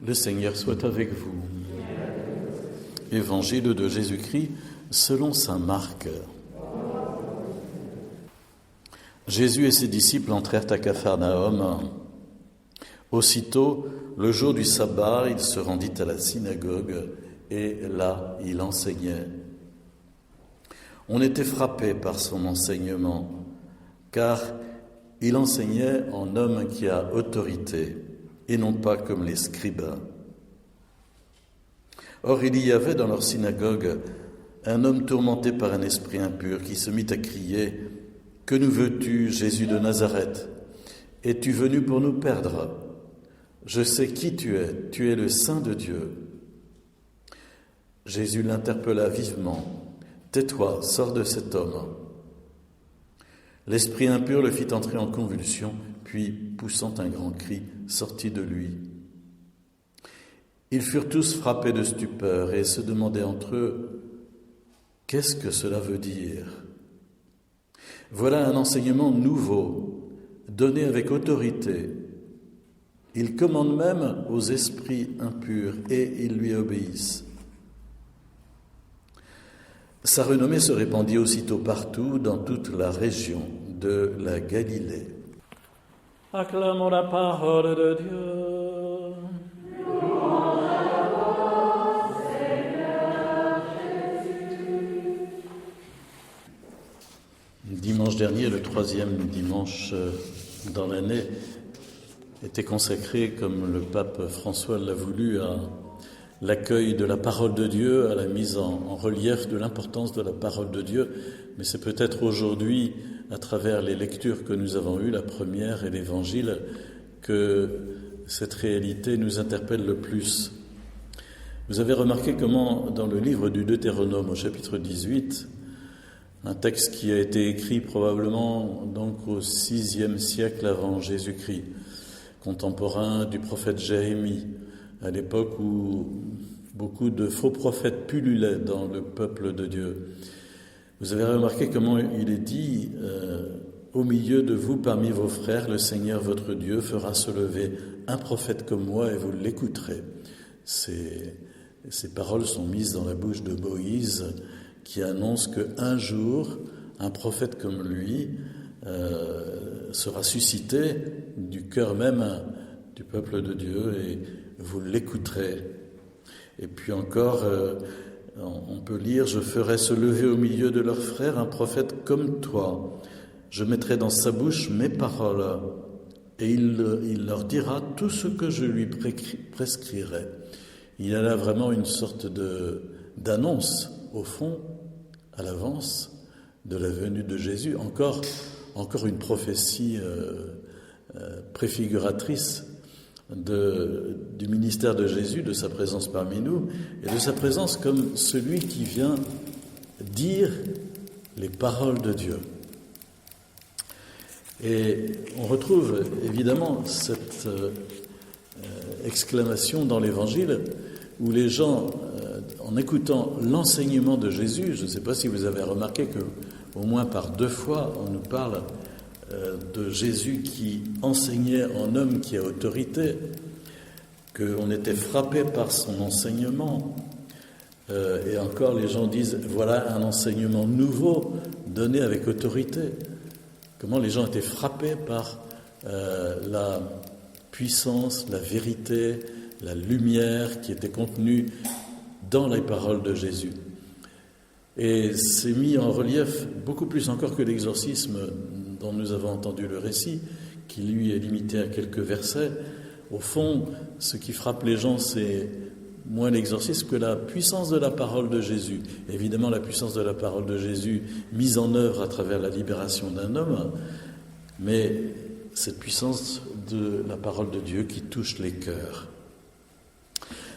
Le Seigneur soit avec vous. Évangile de Jésus-Christ selon saint Marc. Jésus et ses disciples entrèrent à Capharnaüm. Aussitôt, le jour du sabbat, il se rendit à la synagogue et là, il enseignait. On était frappé par son enseignement, car il enseignait en homme qui a autorité, et non pas comme les scribes. Or, il y avait dans leur synagogue un homme tourmenté par un esprit impur qui se mit à crier « Que nous veux-tu, Jésus de Nazareth? Es-tu venu pour nous perdre? Je sais qui tu es le Saint de Dieu. » Jésus l'interpella vivement. « Tais-toi, sors de cet homme. » L'esprit impur le fit entrer en convulsion, puis, poussant un grand cri, sortit de lui. Ils furent tous frappés de stupeur et se demandaient entre eux « Qu'est-ce que cela veut dire ?» Voilà un enseignement nouveau, donné avec autorité. Il commande même aux esprits impurs et ils lui obéissent. Sa renommée se répandit aussitôt partout dans toute la région de la Galilée. Acclamons la parole de Dieu. Dimanche dernier, le 3e dimanche dans l'année, était consacré, comme le pape François l'a voulu, à l'accueil de la parole de Dieu, à la mise en relief de l'importance de la parole de Dieu. Mais c'est peut-être aujourd'hui, à travers les lectures que nous avons eues, la première et l'Évangile, que cette réalité nous interpelle le plus. Vous avez remarqué comment, dans le livre du Deutéronome, au chapitre 18, un texte qui a été écrit probablement donc au VIe siècle avant Jésus-Christ, contemporain du prophète Jérémie, à l'époque où beaucoup de faux prophètes pullulaient dans le peuple de Dieu. Vous avez remarqué comment il est dit au milieu de vous, parmi vos frères, le Seigneur votre Dieu fera se lever un prophète comme moi et vous l'écouterez. Ces paroles sont mises dans la bouche de Moïse, qui annonce qu'un jour, un prophète comme lui sera suscité du cœur même du peuple de Dieu et vous l'écouterez. Et puis encore, on peut lire « Je ferai se lever au milieu de leurs frères un prophète comme toi. Je mettrai dans sa bouche mes paroles et il leur dira tout ce que je lui prescrirai. » Il y a là vraiment une sorte d'annonce, au fond, à l'avance, de la venue de Jésus. Encore une prophétie préfiguratrice du ministère de Jésus, de sa présence parmi nous, et de sa présence comme celui qui vient dire les paroles de Dieu. Et on retrouve évidemment cette exclamation dans l'Évangile où les gens, en écoutant l'enseignement de Jésus, je ne sais pas si vous avez remarqué qu'au moins par 2 fois, on nous parle de Jésus qui enseignait en homme qui a autorité, qu'on était frappé par son enseignement. Et encore, les gens disent, voilà un enseignement nouveau donné avec autorité. Comment les gens étaient frappés par la puissance, la vérité, la lumière qui était contenue dans les paroles de Jésus. Et c'est mis en relief beaucoup plus encore que l'exorcisme dont nous avons entendu le récit, qui lui est limité à quelques versets. Au fond, ce qui frappe les gens, c'est moins l'exorcisme que la puissance de la parole de Jésus. Évidemment, la puissance de la parole de Jésus mise en œuvre à travers la libération d'un homme, mais cette puissance de la parole de Dieu qui touche les cœurs.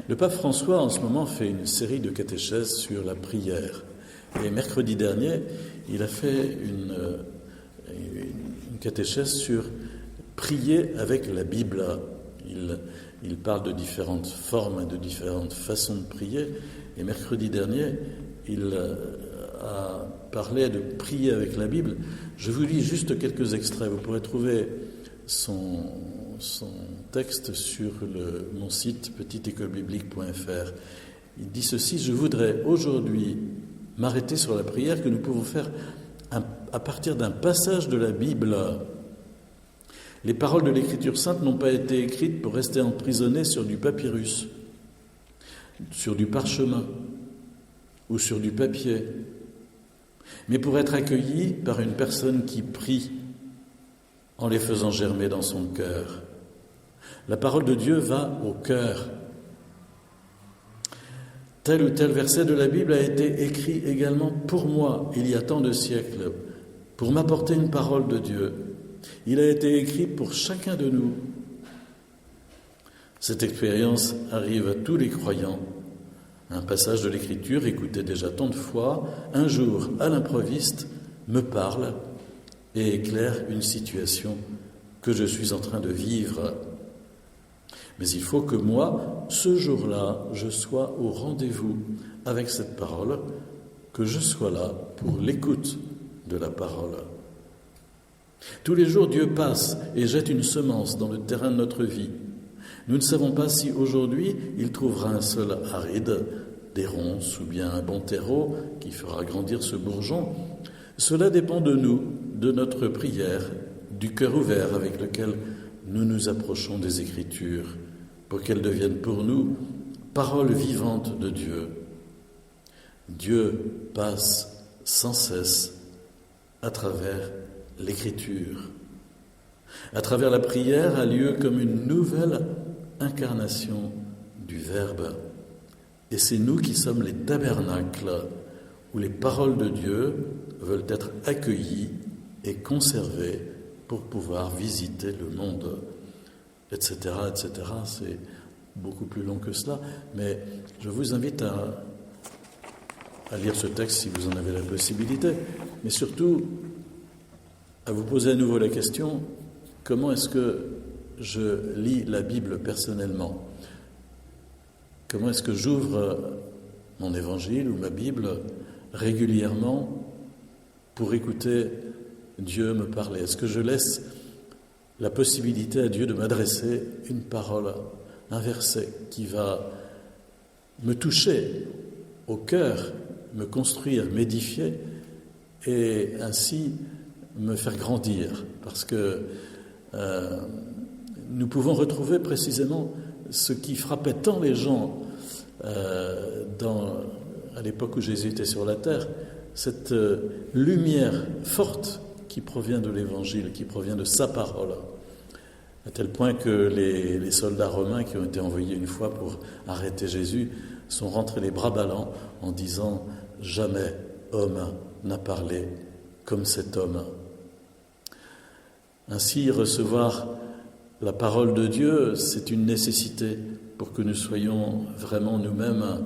Le pape François, en ce moment, fait une série de catéchèses sur la prière. Et mercredi dernier, il a fait une catéchèse sur prier avec la Bible. Il parle de différentes formes et de différentes façons de prier. Et mercredi dernier, il a parlé de prier avec la Bible. Je vous lis juste quelques extraits. Vous pourrez trouver son texte sur mon site petiteécolebiblique.fr. Il dit ceci: je voudrais aujourd'hui m'arrêter sur la prière que nous pouvons faire à partir d'un passage de la Bible. Les paroles de l'Écriture sainte n'ont pas été écrites pour rester emprisonnées sur du papyrus, sur du parchemin ou sur du papier, mais pour être accueillies par une personne qui prie en les faisant germer dans son cœur. La parole de Dieu va au cœur. Tel ou tel verset de la Bible a été écrit également pour moi il y a tant de siècles, pour m'apporter une parole de Dieu. Il a été écrit pour chacun de nous. Cette expérience arrive à tous les croyants. Un passage de l'Écriture, écouté déjà tant de fois, un jour, à l'improviste, me parle et éclaire une situation que je suis en train de vivre. Mais il faut que moi, ce jour-là, je sois au rendez-vous avec cette parole, que je sois là pour l'écoute de la parole. Tous les jours, Dieu passe et jette une semence dans le terrain de notre vie. Nous ne savons pas si aujourd'hui, il trouvera un sol aride, des ronces ou bien un bon terreau qui fera grandir ce bourgeon. Cela dépend de nous, de notre prière, du cœur ouvert avec lequel nous nous approchons des Écritures, pour qu'elles deviennent pour nous paroles vivantes de Dieu. Dieu passe sans cesse à travers l'Écriture. À travers la prière a lieu comme une nouvelle incarnation du Verbe. Et c'est nous qui sommes les tabernacles où les paroles de Dieu veulent être accueillies et conservées pour pouvoir visiter le monde, etc., etc. C'est beaucoup plus long que cela, mais je vous invite à lire ce texte si vous en avez la possibilité, mais surtout à vous poser à nouveau la question: comment est-ce que je lis la Bible personnellement? Comment est-ce que j'ouvre mon évangile ou ma Bible régulièrement pour écouter Dieu me parler? Est-ce que je laisse la possibilité à Dieu de m'adresser une parole, un verset qui va me toucher au cœur, me construire, m'édifier et ainsi me faire grandir? Parce que nous pouvons retrouver précisément ce qui frappait tant les gens à l'époque où Jésus était sur la terre, cette lumière forte qui provient de l'Évangile, qui provient de sa parole, à tel point que les soldats romains qui ont été envoyés une fois pour arrêter Jésus sont rentrés les bras ballants en disant « Jamais homme n'a parlé comme cet homme ». Ainsi, recevoir la parole de Dieu, c'est une nécessité pour que nous soyons vraiment nous-mêmes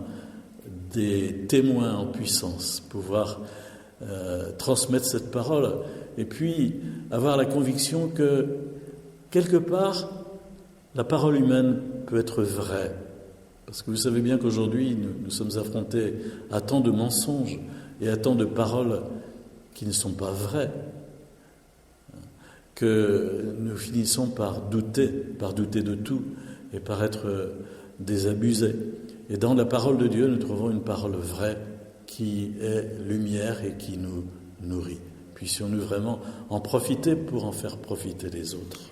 des témoins en puissance, pouvoir transmettre cette parole et puis avoir la conviction que quelque part la parole humaine peut être vraie. Parce que vous savez bien qu'aujourd'hui nous sommes affrontés à tant de mensonges et à tant de paroles qui ne sont pas vraies, que nous finissons par douter de tout et par être désabusés. Et dans la parole de Dieu, nous trouvons une parole vraie qui est lumière et qui nous nourrit. Puissions-nous vraiment en profiter pour en faire profiter les autres.